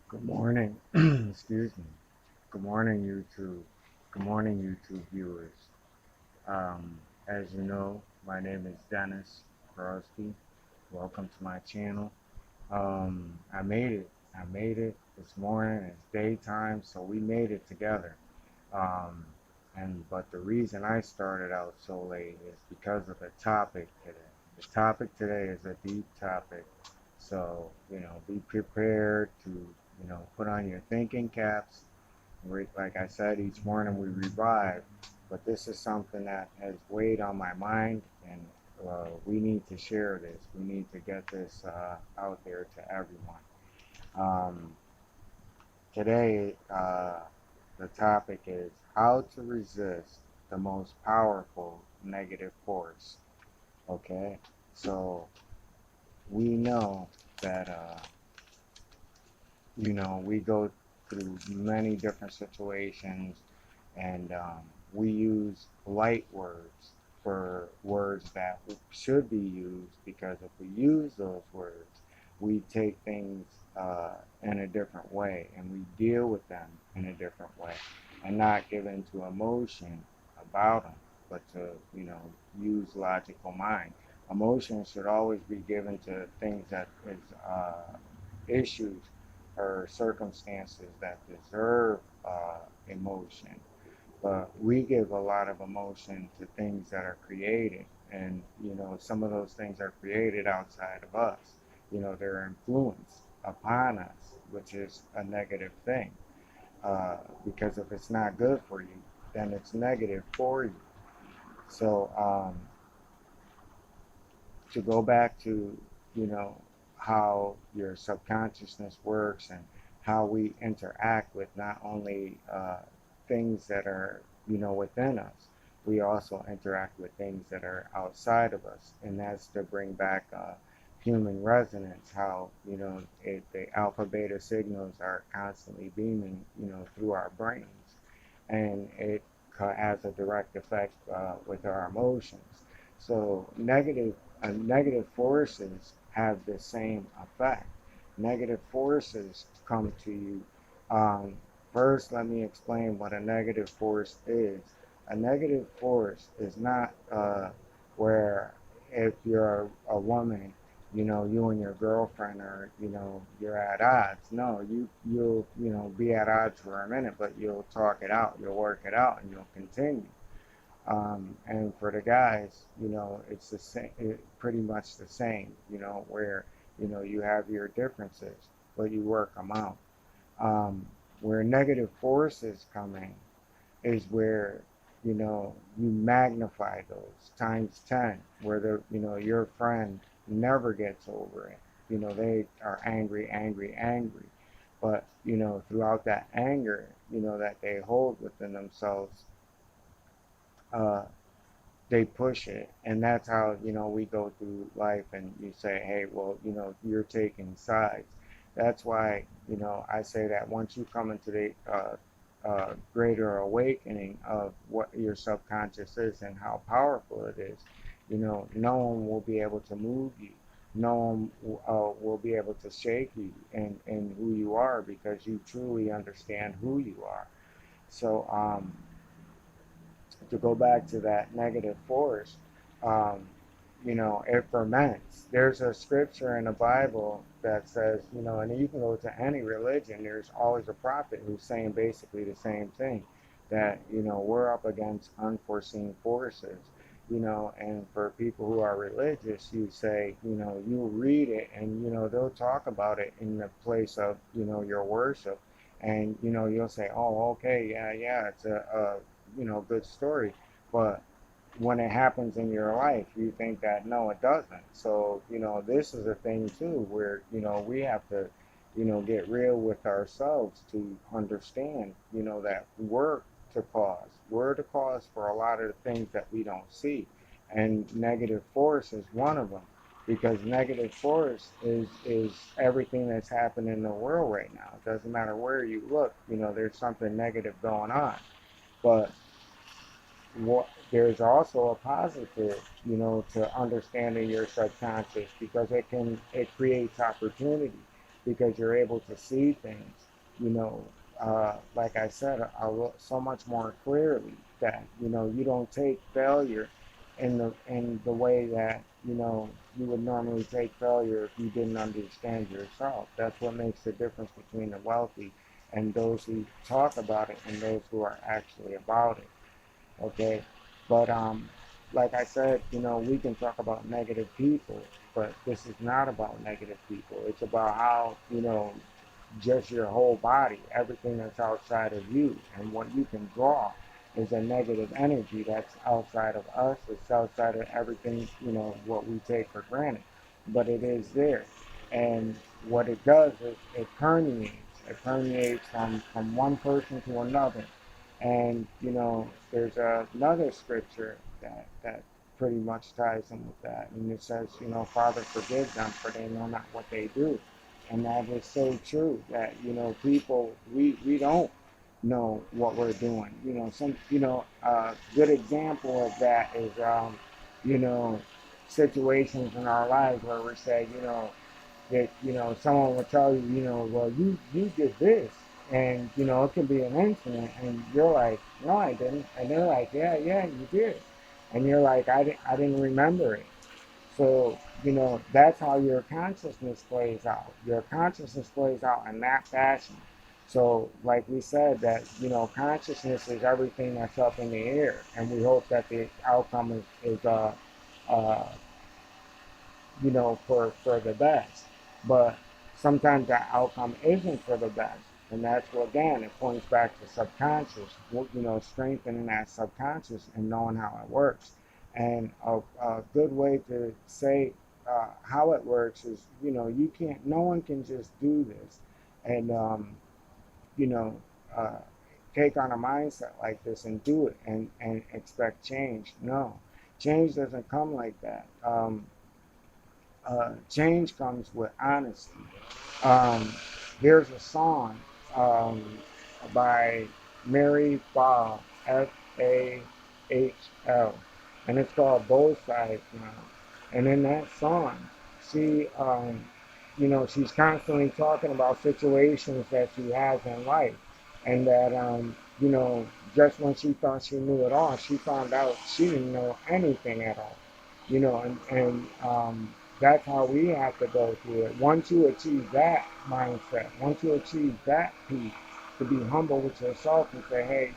Good morning. Excuse me. Good morning, YouTube. Good morning, YouTube viewers. As you know, my name is Dennis Borowski. Welcome to my channel. I made it. I made it this morning. It's daytime, so we made it together. Um, but the reason I started out so late is because of the topic today. The topic today is a deep topic, so be prepared to put on your thinking caps. Like I said, each morning we revive, but this is something that has weighed on my mind, and we need to share this. We need to get this out there to everyone. Um, Today, the topic is how to resist the most powerful negative force. Okay, so we know that we go through many different situations, and we use light words for words that should be used, because if we use those words, we take things in a different way, and we deal with them in a different way, and not give into emotion about them, but to use logical mind. Emotion should always be given to things that is issues or circumstances that deserve emotion, but we give a lot of emotion to things that are created, and some of those things are created outside of us. They're influenced upon us, which is a negative thing, because if it's not good for you, then it's negative for you. So to go back to you know how your subconsciousness works, and how we interact with not only things that are within us, we also interact with things that are outside of us, and that's to bring back human resonance. How the alpha beta signals are constantly beaming through our brains, and it has a direct effect with our emotions. So negative forces have the same effect. Negative forces come to you. Um, First, let me explain what a negative force is. A negative force is not where, if you're a woman, you and your girlfriend are, you're at odds. No, you'll be at odds for a minute, but you'll talk it out, you'll work it out, and you'll continue. And for the guys, it's the same, pretty much the same, where, you have your differences, but you work them out. Where negative forces come in is where, you magnify those times 10, where your friend never gets over it. They are angry, angry, angry. But, throughout that anger, that they hold within themselves, uh, they push it, and that's how we go through life. And you say, hey, well, you're taking sides. That's why I say that once you come into the greater awakening of what your subconscious is and how powerful it is, no one will be able to move you. No one will be able to shake you and who you are, because you truly understand who you are. So to go back to that negative force, um, it ferments. There's a scripture in the Bible that says, and you can go to any religion, there's always a prophet who's saying basically the same thing, that, we're up against unforeseen forces. And for people who are religious, you say, you read it, and, they'll talk about it in the place of, your worship. And, you'll say, oh, okay, yeah, yeah, it's a good story. But when it happens in your life, you think that no, it doesn't. So, this is a thing too, where, we have to, get real with ourselves to understand, that we're the cause for a lot of the things that we don't see. And negative force is one of them, because negative force is everything that's happening in the world right now. It doesn't matter where you look, there's something negative going on. But there's also a positive, to understanding your subconscious, because it creates opportunity. because you're able to see things, you know, like I said, so much more clearly that, you don't take failure in the way that, you would normally take failure if you didn't understand yourself. That's what makes the difference between the wealthy and those who talk about it and those who are actually about it. Okay, but like I said, we can talk about negative people, but this is not about negative people. It's about how, just your whole body, everything that's outside of you, and what you can draw is a negative energy that's outside of us. It's outside of everything, what we take for granted, but it is there. And what it does is it permeates. It permeates from one person to another. And there's another scripture that pretty much ties in with that, and it says, Father, forgive them, for they know not what they do. And that is so true. That people, we don't know what we're doing. Good example of that is you know situations in our lives where we say, that someone will tell you, well, you did this, and it can be an incident, and you're like, no, I didn't, and they're like, yeah, you did, and you're like, I didn't remember it. So that's how your consciousness plays out. Your consciousness plays out in that fashion. So, like we said, that consciousness is everything that's up in the air, and we hope that the outcome is uh, for the best. But sometimes that outcome isn't for the best. And that's what, again, it points back to subconscious, strengthening that subconscious and knowing how it works. And a good way to say how it works is, no one can just do this and, you know, uh, take on a mindset like this and do it and expect change. No, change doesn't come like that. Change comes with honesty. Um, here's a song um, by Mary Fahl, Fahl, and it's called Both Sides Now. And in that song, she, she's constantly talking about situations that she has in life, and that, just when she thought she knew it all, she found out she didn't know anything at all. And that's how we have to go through it. Once you achieve that mindset, once you achieve that peace, to be humble with yourself and say, hey,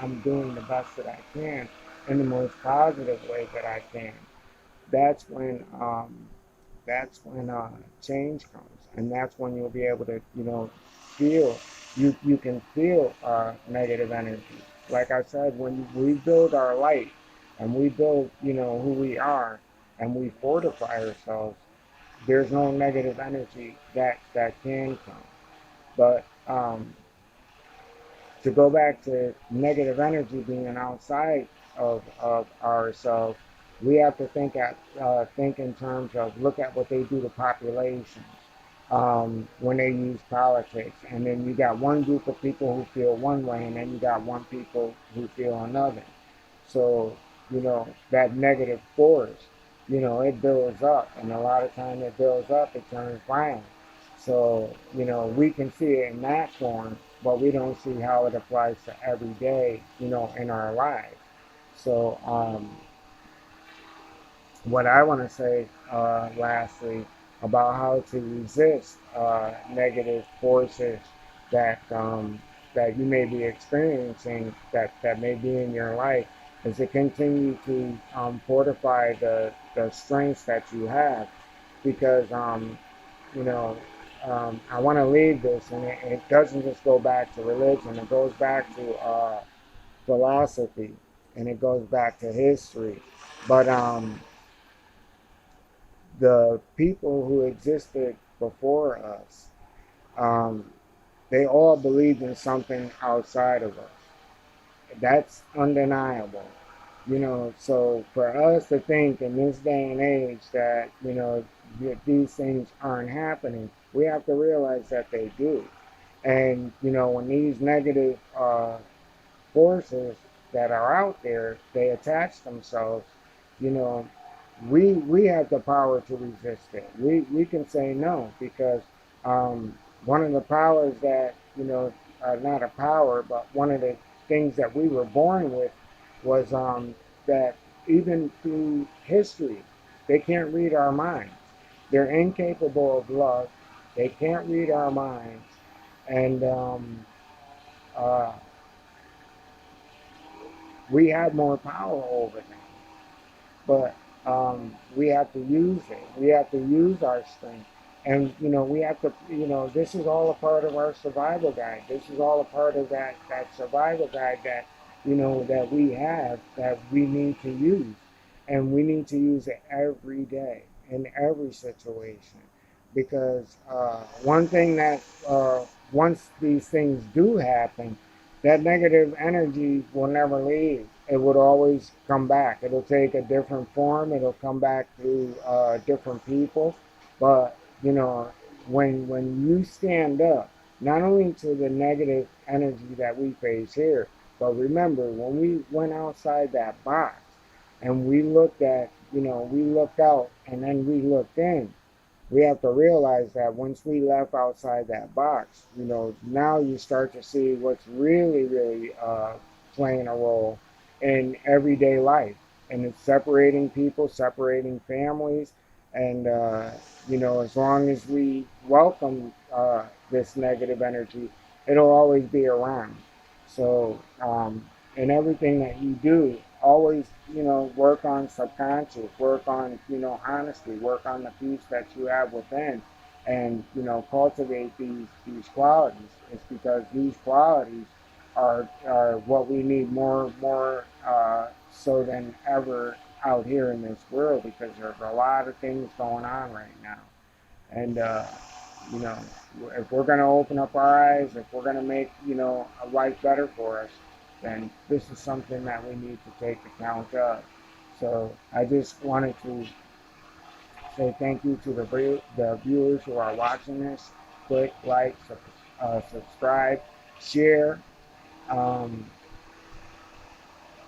I'm doing the best that I can in the most positive way that I can. That's when change comes, and that's when you'll be able to feel you can feel negative energy. Like I said, when we build our light and we build who we are and we fortify ourselves, there's no negative energy that can come. But to go back to negative energy being outside of ourselves, we have to think in terms of look at what they do to populations when they use politics, and then you got one group of people who feel one way, and then you got one people who feel another. So that negative force, it builds up, and a lot of time it builds up, it turns violent. So we can see it in that form, but we don't see how it applies to every day, in our lives. So what I want to say lastly about how to resist negative forces that that you may be experiencing, that may be in your life, is to continue to fortify the strengths that you have, because you know I want to leave this, and it doesn't just go back to religion. It goes back to philosophy, and it goes back to history. But the people who existed before us, um, they all believed in something outside of us. That's undeniable. So for us to think in this day and age that, that these things aren't happening, we have to realize that they do. And, when these negative forces that are out there, they attach themselves, you know, we have the power to resist it. We can say no because one of the powers that not a power, but one of the things that we were born with was that even through history, they can't read our minds. They're incapable of love. They can't read our minds, and uh, we have more power over them. But we have to use it. We have to use our strength. And, we have to, this is all a part of our survival guide. This is all a part of that survival guide that, that we have that we need to use. And we need to use it every day in every situation. Because one thing that, once these things do happen, that negative energy will never leave. It would always come back. It'll take a different form. It'll come back through different people. But when you stand up, not only to the negative energy that we face here, but remember when we went outside that box and we looked at, we looked out and then we looked in, we have to realize that once we left outside that box, now you start to see what's really, really playing a role in everyday life. And it's separating people, separating families. And, as long as we welcome this negative energy, it'll always be around. So, in everything that you do, always, work on subconscious, work on, honesty, work on the peace that you have within, and, cultivate these qualities. It's because these qualities are what we need more so than ever out here in this world because there's a lot of things going on right now. And, you know, if we're going to open up our eyes, if we're going to make, a life better for us, then this is something that we need to take account of. So I just wanted to say thank you to the viewers who are watching this. Click, like, subscribe, share, um,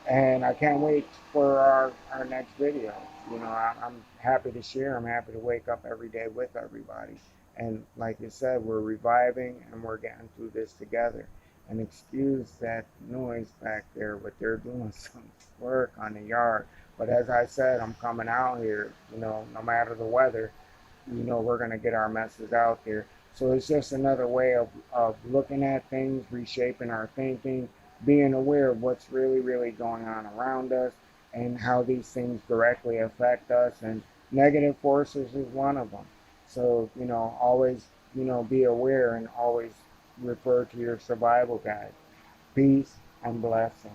and I can't wait for our next video. I'm happy to share. I'm happy to wake up every day with everybody. And like you said, we're reviving and we're getting through this together. And excuse that noise back there, but they're doing some work on the yard. But as I said, I'm coming out here, no matter the weather, we're going to get our message out there. So it's just another way of looking at things, reshaping our thinking, being aware of what's really, really going on around us and how these things directly affect us. And negative forces is one of them. So, always, be aware and always refer to your survival guide. Peace and blessings.